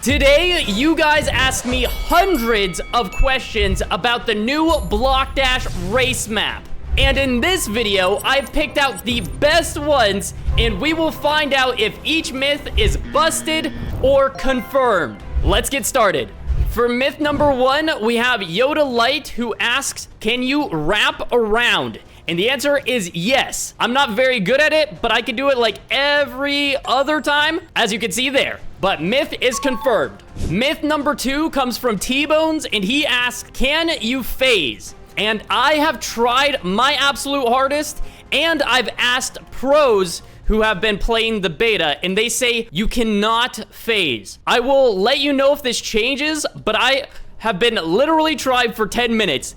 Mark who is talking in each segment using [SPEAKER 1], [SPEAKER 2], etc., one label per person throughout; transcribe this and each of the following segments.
[SPEAKER 1] Today, you guys asked me hundreds of questions about the new Block Dash race map. And in this video, I've picked out the best ones, and we will find out if each myth is busted or confirmed. Let's get started. For myth number 1, we have Yoda Light, who asks, can you wrap around? And the answer is yes. I'm not very good at it, but I can do it like every other time, as you can see there. But myth is confirmed. Myth number 2 comes from T-Bones, and he asks, can you phase? And I have tried my absolute hardest, and I've asked pros who have been playing the beta, and they say you cannot phase. I will let you know if this changes, but I have been literally tried for 10 minutes,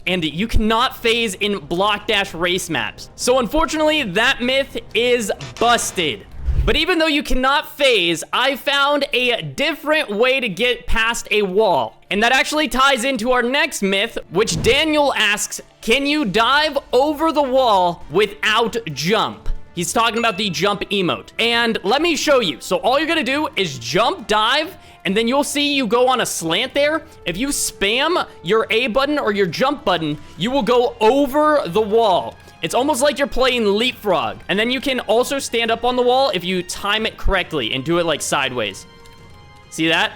[SPEAKER 1] and you cannot phase in Block Dash race maps. So unfortunately, that myth is busted. But even though you cannot phase, I found a different way to get past a wall. And that actually ties into our next myth, which Daniel asks, can you dive over the wall without jump? He's talking about the jump emote. And let me show you. So all you're gonna do is jump, dive, and then you'll see you go on a slant there. If you spam your A button or your jump button, you will go over the wall. It's almost like you're playing leapfrog. And then you can also stand up on the wall if you time it correctly and do it like sideways. See that?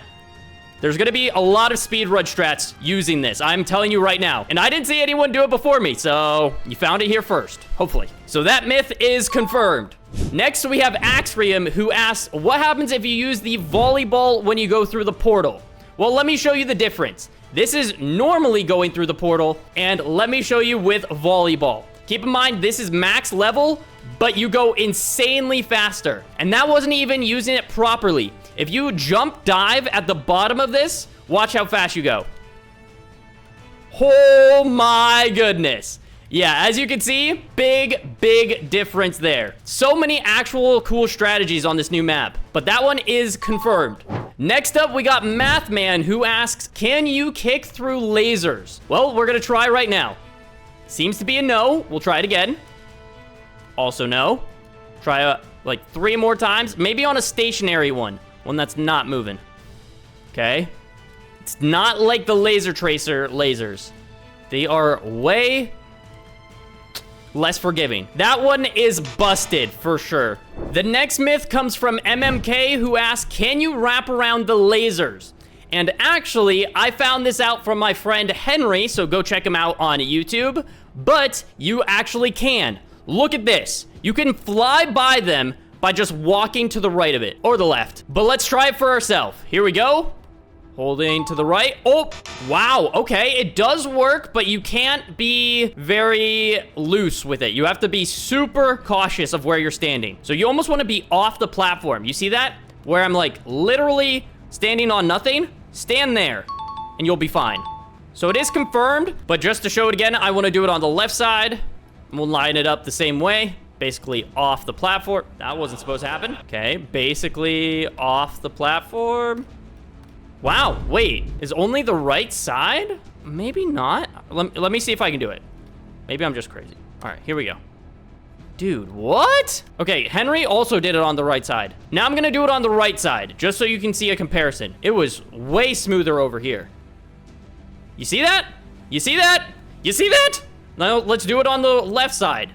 [SPEAKER 1] There's gonna be a lot of speedrun strats using this. I'm telling you right now. And I didn't see anyone do it before me, so you found it here first, hopefully. So that myth is confirmed. Next, we have Axrium, who asks, what happens if you use the volleyball when you go through the portal? Well, let me show you the difference. This is normally going through the portal, and let me show you with volleyball. Keep in mind, this is max level, but you go insanely faster. And that wasn't even using it properly. If you jump dive at the bottom of this, watch how fast you go. Oh my goodness. Yeah, as you can see, big difference there. So many actual cool strategies on this new map, but that one is confirmed. Next up, we got Mathman, who asks, can you kick through lasers? Well, we're gonna try right now. Seems to be a no. We'll try it again. Also no. Try like 3 more times. Maybe on a stationary one that's not moving. Okay. It's not like the laser tracer lasers. They are way less forgiving. That one is busted for sure. The next myth comes from MMK, who asks, can you wrap around the lasers? And actually, I found this out from my friend Henry, so go check him out on YouTube. But you actually can. Look at this. You can fly by them by just walking to the right of it, or the left. But let's try it for ourselves. Here we go. Holding to the right. Oh, wow. Okay, it does work, but you can't be very loose with it. You have to be super cautious of where you're standing. So you almost want to be off the platform. You see that? Where I'm like literally standing on nothing. Stand there, and you'll be fine. So it is confirmed, but just to show it again, I want to do it on the left side. We'll line it up the same way. Basically off the platform. That wasn't supposed to happen. Okay, basically off the platform. Wow, wait, is only the right side? Maybe not. Let me see if I can do it. Maybe I'm just crazy. All right, here we go. Dude, what? Okay, Henry also did it on the right side. Now I'm gonna do it on the right side, just so you can see a comparison. It was way smoother over here. You see that? You see that? You see that? Now let's do it on the left side.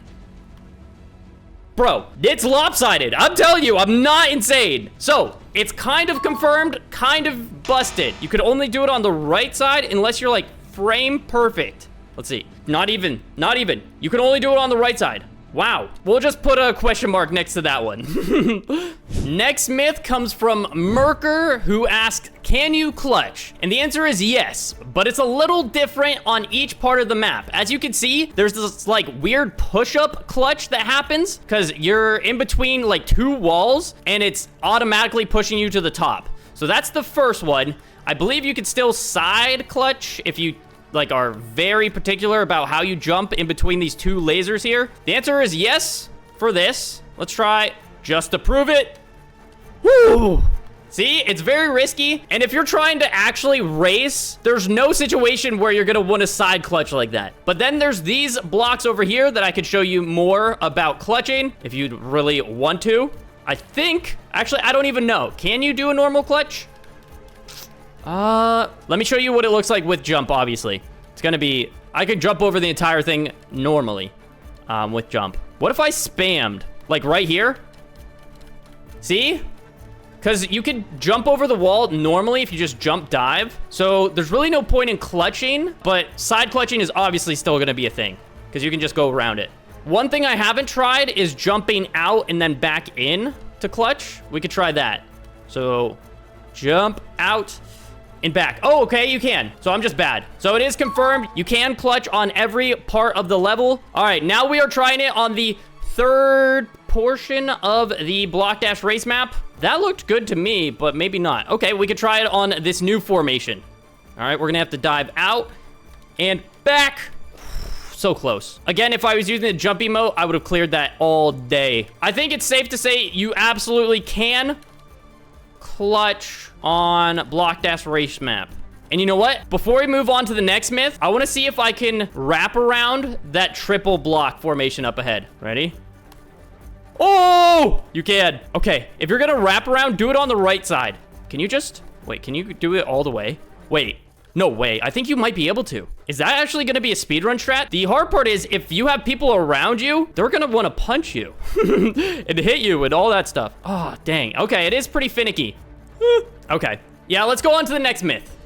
[SPEAKER 1] Bro, it's lopsided. I'm telling you, I'm not insane. So, it's kind of confirmed, kind of busted. You could only do it on the right side unless you're like frame perfect. Let's see. Not even. You can only do it on the right side. Wow. We'll just put a question mark next to that one. Next myth comes from Merker, who asks, can you clutch? And the answer is yes, but it's a little different on each part of the map. As you can see, there's this like weird push-up clutch that happens because you're in between like 2 walls and it's automatically pushing you to the top. So that's the first one. I believe you could still side clutch if you like are very particular about how you jump in between these 2 lasers here. The answer is yes for this. Let's try just to prove it. Woo! See, it's very risky. And if you're trying to actually race, there's no situation where you're gonna want to side clutch like that. But then there's these blocks over here that I could show you more about clutching if you'd really want to. I think, actually, I don't even know. Can you do a normal clutch? Let me show you what it looks like with jump, obviously. It's gonna be, I could jump over the entire thing normally, with jump. What if I spammed, like right here? See? Because you could jump over the wall normally if you just jump dive. So there's really no point in clutching, but side clutching is obviously still gonna be a thing because you can just go around it. One thing I haven't tried is jumping out and then back in to clutch. We could try that. So jump out and back. Oh, okay, you can. So I'm just bad. So it is confirmed. You can clutch on every part of the level. All right, now we are trying it on the third portion of the block dash race map. That looked good to me, but maybe not. Okay, we could try it on this new formation. All right, we're gonna have to dive out and back. So close. Again, if I was using the jump emote, I would have cleared that all day. I think it's safe to say you absolutely can clutch on block dash race map. And you know what? Before we move on to the next myth, I want to see if I can wrap around that triple block formation up ahead. Ready? Oh, you can. Okay, if you're gonna wrap around, do it on the right side. Can you just, wait, can you do it all the way? Wait, no way. I think you might be able to. Is that actually gonna be a speedrun strat? The hard part is if you have people around you, they're gonna wanna punch you and hit you and all that stuff. Oh, dang. Okay, it is pretty finicky. Okay, yeah, let's go on to the next myth.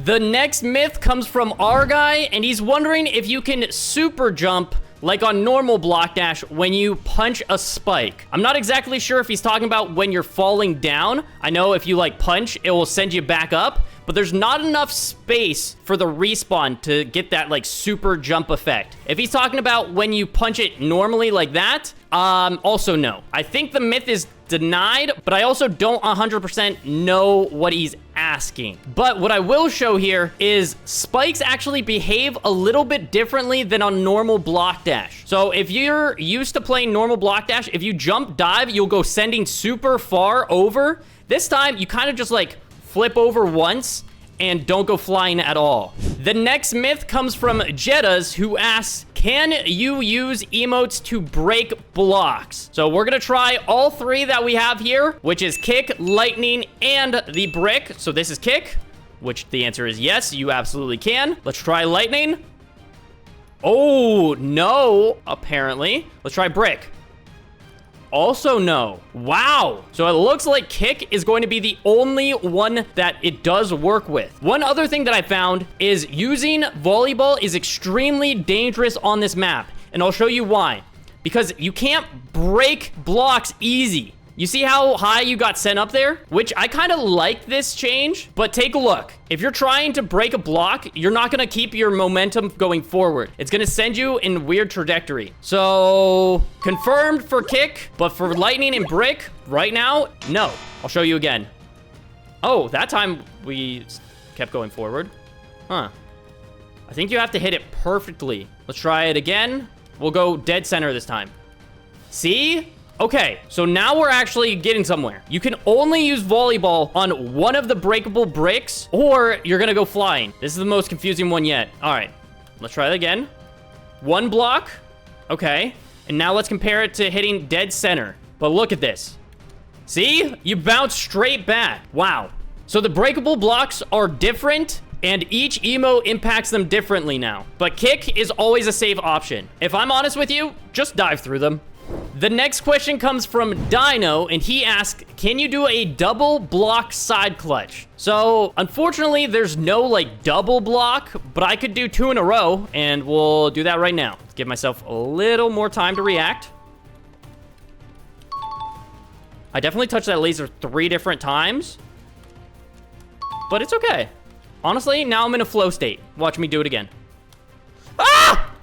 [SPEAKER 1] The next myth comes from our guy, and he's wondering if you can super jump like on normal block dash when you punch a spike. I'm not exactly sure if he's talking about when you're falling down. I know if you like punch, it will send you back up, but there's not enough space for the respawn to get that like super jump effect. If he's talking about when you punch it normally like that, also no. I think the myth is denied, but I also don't 100% know what he's asking. But what I will show here is spikes actually behave a little bit differently than on normal block dash. So if you're used to playing normal block dash, if you jump dive, you'll go sending super far over. This time, you kind of just like flip over once and don't go flying at all. The next myth comes from Jeddas, who asks, can you use emotes to break blocks? So we're gonna try all three that we have here, which is kick, lightning, and the brick. So this is kick, which the answer is yes, you absolutely can. Let's try lightning. Oh, no, apparently. Let's try brick. Also no. Wow. So it looks like kick is going to be the only one that it does work with. One other thing that I found is using volleyball is extremely dangerous on this map. And I'll show you why. Because you can't break blocks easy. You see how high you got sent up there? Which I kind of like this change, but take a look. If you're trying to break a block, you're not gonna keep your momentum going forward. It's gonna send you in weird trajectory. So, confirmed for kick, but for lightning and brick, right now, no. I'll show you again. Oh, that time we kept going forward. Huh. I think you have to hit it perfectly. Let's try it again. We'll go dead center this time. See? Okay, so now we're actually getting somewhere. You can only use volleyball on one of the breakable bricks, or you're gonna go flying. This is the most confusing one yet. All right, let's try it again. One block, okay. And now let's compare it to hitting dead center. But look at this. See? You bounce straight back. Wow. So the breakable blocks are different, and each emo impacts them differently now. But kick is always a safe option. If I'm honest with you, just dive through them. The next question comes from Dino, and he asks, can you do a double block side clutch? So, unfortunately, there's no, like, double block, but I could do 2 in a row, and we'll do that right now. Let's give myself a little more time to react. I definitely touched that laser 3 different times, but it's okay. Honestly, now I'm in a flow state. Watch me do it again. Ah!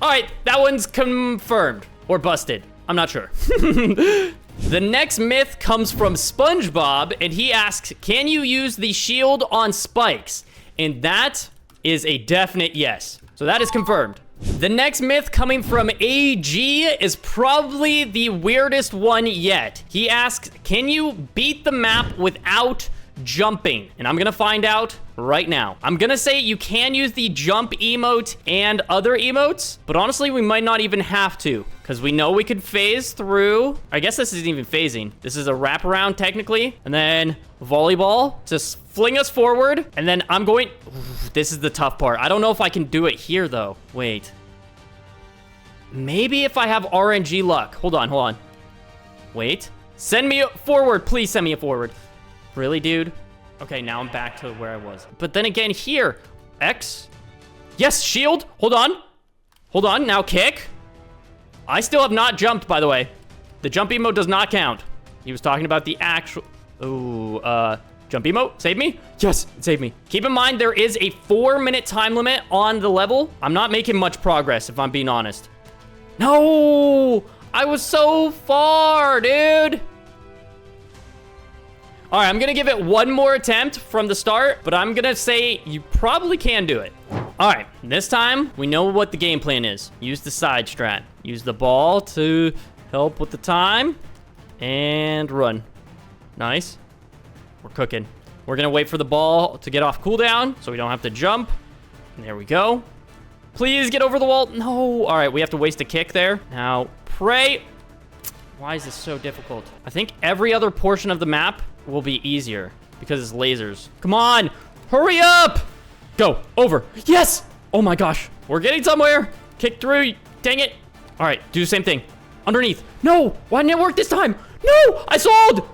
[SPEAKER 1] All right, that one's confirmed. Or busted. I'm not sure. The next myth comes from SpongeBob, and he asks, can you use the shield on spikes? And that is a definite yes. So that is confirmed. The next myth coming from AG is probably the weirdest one yet. He asks, can you beat the map without jumping? And I'm gonna find out right now. I'm gonna say you can use the jump emote and other emotes, but honestly, we might not even have to, because we know we could phase through. I guess this isn't even phasing. This is a wraparound technically, and then volleyball to fling us forward, and then I'm going... This is the tough part. I don't know if I can do it here, though. Wait. Maybe if I have RNG luck. Hold on. Wait. Send me forward. Please send me forward. Really, dude? Okay, now I'm back to where I was. But then again, here. X. Yes, shield. Hold on. Now kick. I still have not jumped, by the way. The jump emote does not count. He was talking about the actual... Ooh, jump emote, save me? Yes, it saved me. Keep in mind, there is a 4-minute time limit on the level. I'm not making much progress, if I'm being honest. No! I was so far, dude! All right, I'm gonna give it one more attempt from the start, but I'm gonna say you probably can do it. All right, this time, we know what the game plan is. Use the side strat. Use the ball to help with the time, and run. Nice. We're cooking. We're gonna wait for the ball to get off cooldown so we don't have to jump. And there we go. Please get over the wall. No. All right, we have to waste a kick there. Now, pray. Why is this so difficult? I think every other portion of the map will be easier because it's lasers. Come on. Hurry up. Go. Over. Yes. Oh my gosh. We're getting somewhere. Kick through. Dang it. All right, do the same thing. Underneath. No. Why didn't it work this time? No. I sold.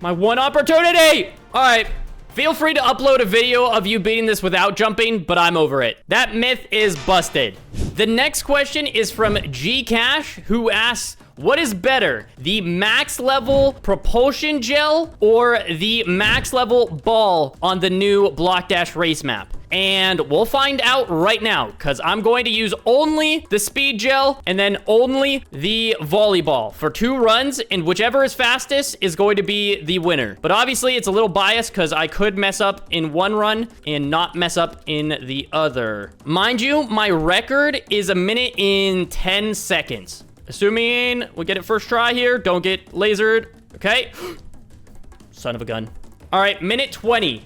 [SPEAKER 1] My one opportunity! All right, feel free to upload a video of you beating this without jumping, but I'm over it. That myth is busted. The next question is from Gcash, who asks, what is better, the max level propulsion gel or the max level ball on the new Block Dash race map? And we'll find out right now, because I'm going to use only the speed gel and then only the volleyball for 2 runs, and whichever is fastest is going to be the winner. But obviously, it's a little biased because I could mess up in one run and not mess up in the other. Mind you, my record is 1 minute in 10 seconds. Assuming we get it first try here, don't get lasered. Okay. Son of a gun. All right, minute 20.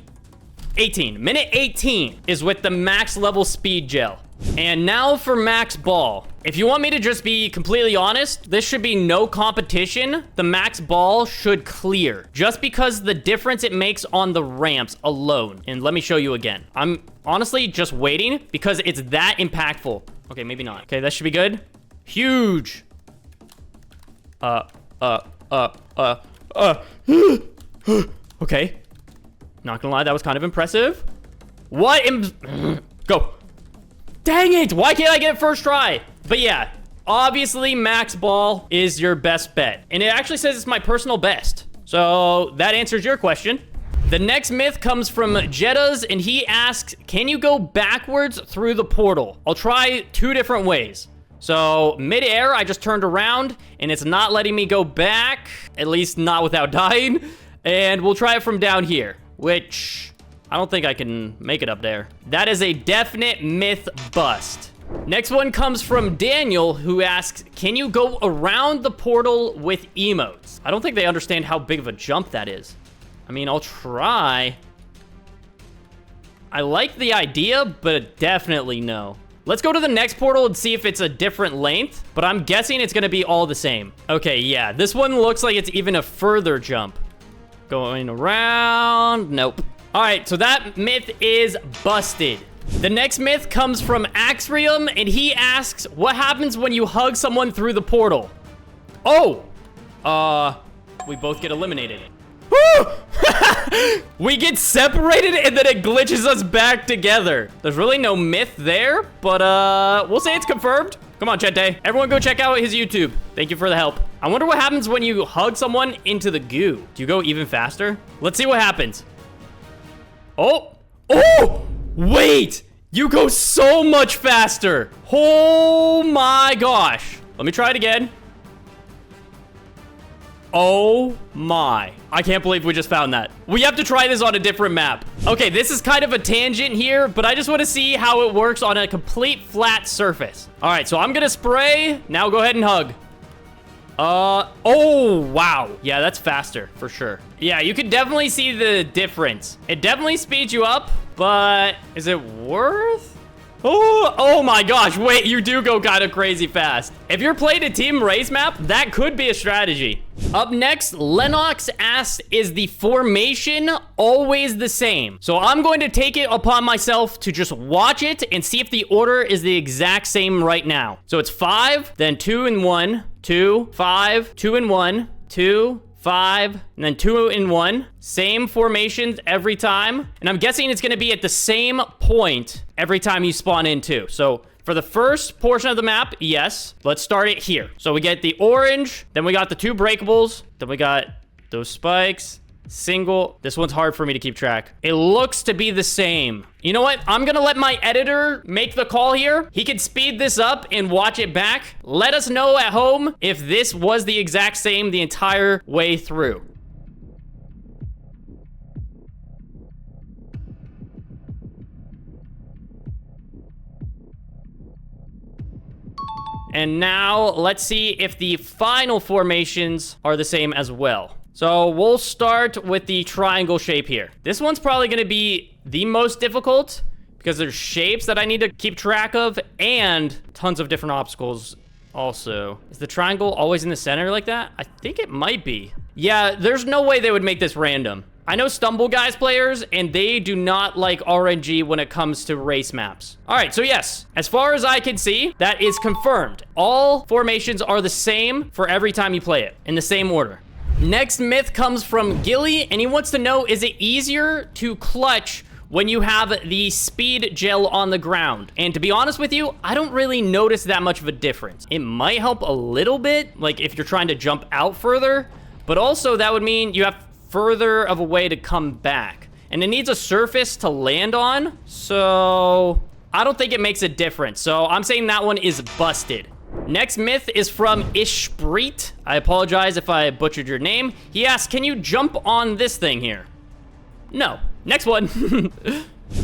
[SPEAKER 1] 18. Minute 18 is with the max level speed gel. And now for max ball. If you want me to just be completely honest, this should be no competition. The max ball should clear just because the difference it makes on the ramps alone. And let me show you again. I'm honestly just waiting because it's that impactful. Okay, maybe not. Okay, that should be good. Huge. Okay. Not gonna lie, that was kind of impressive. What? Go. Dang it! Why can't I get it first try? But yeah, obviously max ball is your best bet. And it actually says it's my personal best. So that answers your question. The next myth comes from Jettas, and he asks, can you go backwards through the portal? I'll try 2 different ways. So mid-air, I just turned around, and it's not letting me go back, at least not without dying. And we'll try it from down here, which I don't think I can make it up there. That is a definite myth bust. Next one comes from Daniel, who asks, can you go around the portal with emotes? I don't think they understand how big of a jump that is. I mean, I'll try. I like the idea, but definitely no. Let's go to the next portal and see if it's a different length, but I'm guessing it's gonna be all the same. Okay, yeah, this one looks like it's even a further jump. Going around, nope. All right, so that myth is busted. The next myth comes from Axrium, and he asks, what happens when you hug someone through the portal? Oh, we both get eliminated. We get separated and then it glitches us back together. There's really no myth there, but we'll say it's confirmed. Come on, Chente. Everyone go check out his YouTube. Thank you for the help. I wonder what happens when you hug someone into the goo. Do you go even faster? Let's see what happens. Oh, wait, you go so much faster. Oh my gosh. Let me try it again. Oh my. I can't believe we just found that. We have to try this on a different map. Okay, this is kind of a tangent here, but I just want to see how it works on a complete flat surface. All right, so I'm gonna spray. Now go ahead and hug. Oh, wow. Yeah, that's faster for sure. Yeah, you can definitely see the difference. It definitely speeds you up, but is it worth? Oh my gosh, wait, you do go kind of crazy fast. If you're playing a team race map, that could be a strategy. Up next, Lennox asks, is the formation always the same? So I'm going to take it upon myself to just watch it and see if the order is the exact same right now. So it's 5, then 2 and 1, 2, 5, 2 and 1, 2, 5, and then 2 and 1. Same formations every time. And I'm guessing it's going to be at the same point every time you spawn in too. So for the first portion of the map, yes. Let's start it here. So we get the orange, then we got the 2 breakables, then we got those spikes, single. This one's hard for me to keep track. It looks to be the same. You know what? I'm gonna let my editor make the call here. He can speed this up and watch it back. Let us know at home if this was the exact same the entire way through. And now let's see if the final formations are the same as well. So we'll start with the triangle shape here. This one's probably going to be the most difficult because there's shapes that I need to keep track of and tons of different obstacles also. Is the triangle always in the center like that? I think it might be. Yeah, there's no way they would make this random. I know Stumble Guys players, and they do not like RNG when it comes to race maps. All right, so yes, as far as I can see, that is confirmed. All formations are the same for every time you play it, in the same order. Next myth comes from Gilly, and he wants to know, is it easier to clutch when you have the speed gel on the ground? And to be honest with you, I don't really notice that much of a difference. It might help a little bit, like if you're trying to jump out further, but also that would mean you have further of a way to come back. And it needs a surface to land on, so I don't think it makes a difference. So I'm saying that one is busted. Next myth is from Ishpreet. I apologize if I butchered your name. He asks, can you jump on this thing here? No. Next one.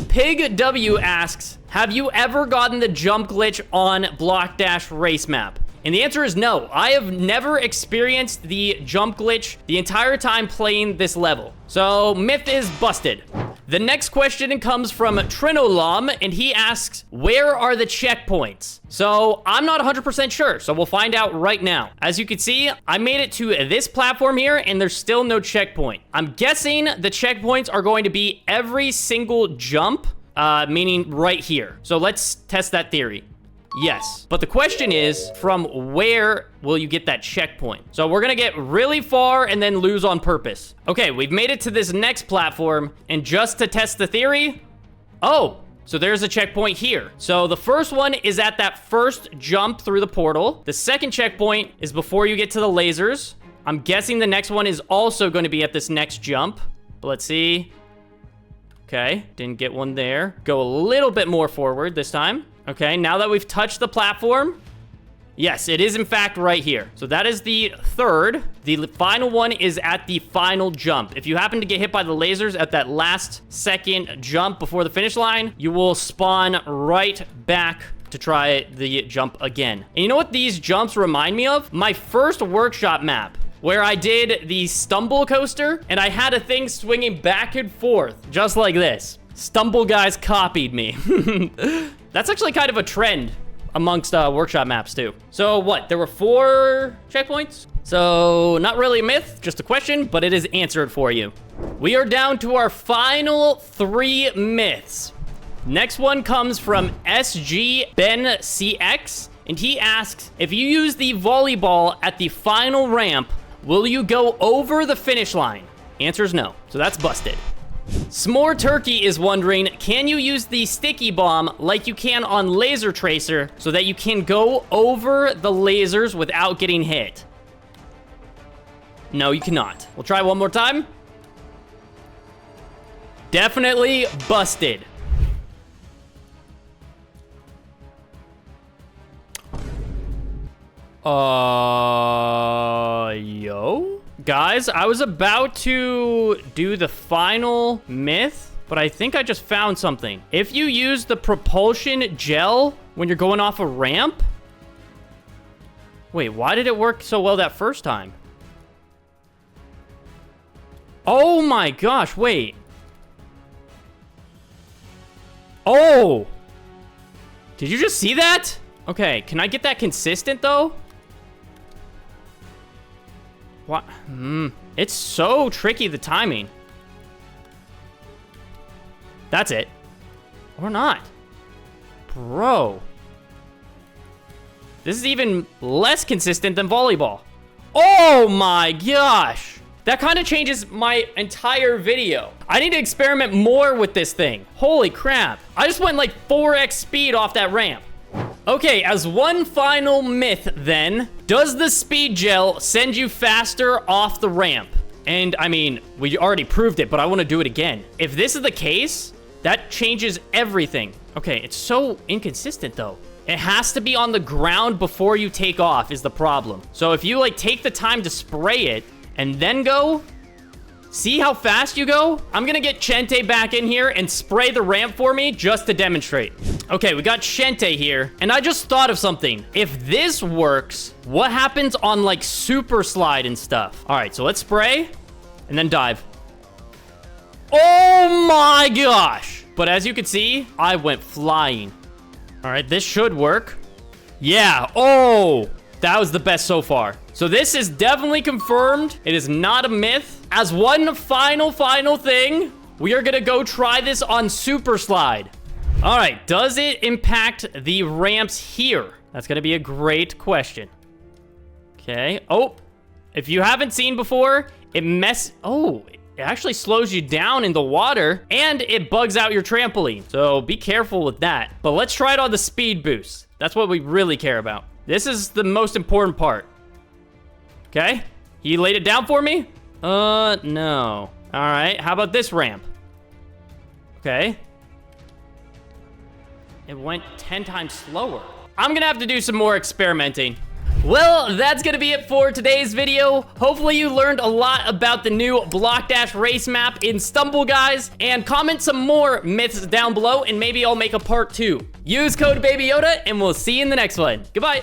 [SPEAKER 1] Pig W asks, have you ever gotten the jump glitch on Block Dash Race Map? And the answer is no. I have never experienced the jump glitch the entire time playing this level. So myth is busted. The next question comes from Trinolam, and he asks, where are the checkpoints? So I'm not 100% sure, so we'll find out right now. As you can see, I made it to this platform here, and there's still no checkpoint. I'm guessing the checkpoints are going to be every single jump, meaning right here. So let's test that theory. Yes, but the question is, from where will you get that checkpoint? So we're gonna get really far and then lose on purpose. Okay, we've made it to this next platform, and just to test the theory, oh, so there's a checkpoint here. So the first one is at that first jump through the portal. The second checkpoint is before you get to the lasers. I'm guessing the next one is also going to be at this next jump, but let's see. Okay, didn't get one there. Go a little bit more forward this time. Okay, now that we've touched the platform, yes, it is in fact right here. So that is the third. The final one is at the final jump. If you happen to get hit by the lasers at that last second jump before the finish line, you will spawn right back to try the jump again. And you know what these jumps remind me of? My first workshop map, where I did the stumble coaster, and I had a thing swinging back and forth, just like this. Stumble Guys copied me. That's actually kind of a trend amongst workshop maps too. So what, there were 4 checkpoints? So not really a myth, just a question, but it is answered for you. We are down to our final 3 myths. Next one comes from SG Ben CX, and he asks, if you use the volleyball at the final ramp, will you go over the finish line? Answer is no, so that's busted. S'more Turkey is wondering, can you use the sticky bomb like you can on Laser Tracer so that you can go over the lasers without getting hit? No, you cannot. We'll try one more time. Definitely busted. Yo? Guys, I was about to do the final myth, but I think I just found something. If you use the propulsion gel when you're going off a ramp... Wait, why did it work so well that first time? Oh my gosh, wait. Oh! Did you just see that? Okay, can I get that consistent though? What? It's so tricky, the timing. That's it. Or not. Bro. This is even less consistent than volleyball. Oh my gosh. That kind of changes my entire video. I need to experiment more with this thing. Holy crap. I just went like 4x speed off that ramp. Okay, as one final myth then, does the speed gel send you faster off the ramp? And I mean, we already proved it, but I want to do it again. If this is the case, that changes everything. Okay, it's so inconsistent though. It has to be on the ground before you take off is the problem. So if you like take the time to spray it and then go, see how fast you go? I'm gonna get Chente back in here and spray the ramp for me just to demonstrate. Okay, we got Chente here, and I just thought of something. If this works, what happens on like super slide and stuff? All right, so let's spray and then dive. Oh my gosh. But as you can see, I went flying. All right, this should work. Yeah, oh, that was the best so far. So this is definitely confirmed. It is not a myth. As one final thing, we are gonna go try this on super slide. All right, does it impact the ramps here? That's gonna be a great question. Okay, oh, if you haven't seen before, it actually slows you down in the water and it bugs out your trampoline. So be careful with that. But let's try it on the speed boost. That's what we really care about. This is the most important part. Okay, you laid it down for me? No. All right, how about this ramp? Okay. It went 10 times slower. I'm gonna have to do some more experimenting. Well, that's gonna be it for today's video. Hopefully you learned a lot about the new Block Dash race map in Stumble, guys. And comment some more myths down below, and maybe I'll make a part 2. Use code BabyYoda, and we'll see you in the next one. Goodbye.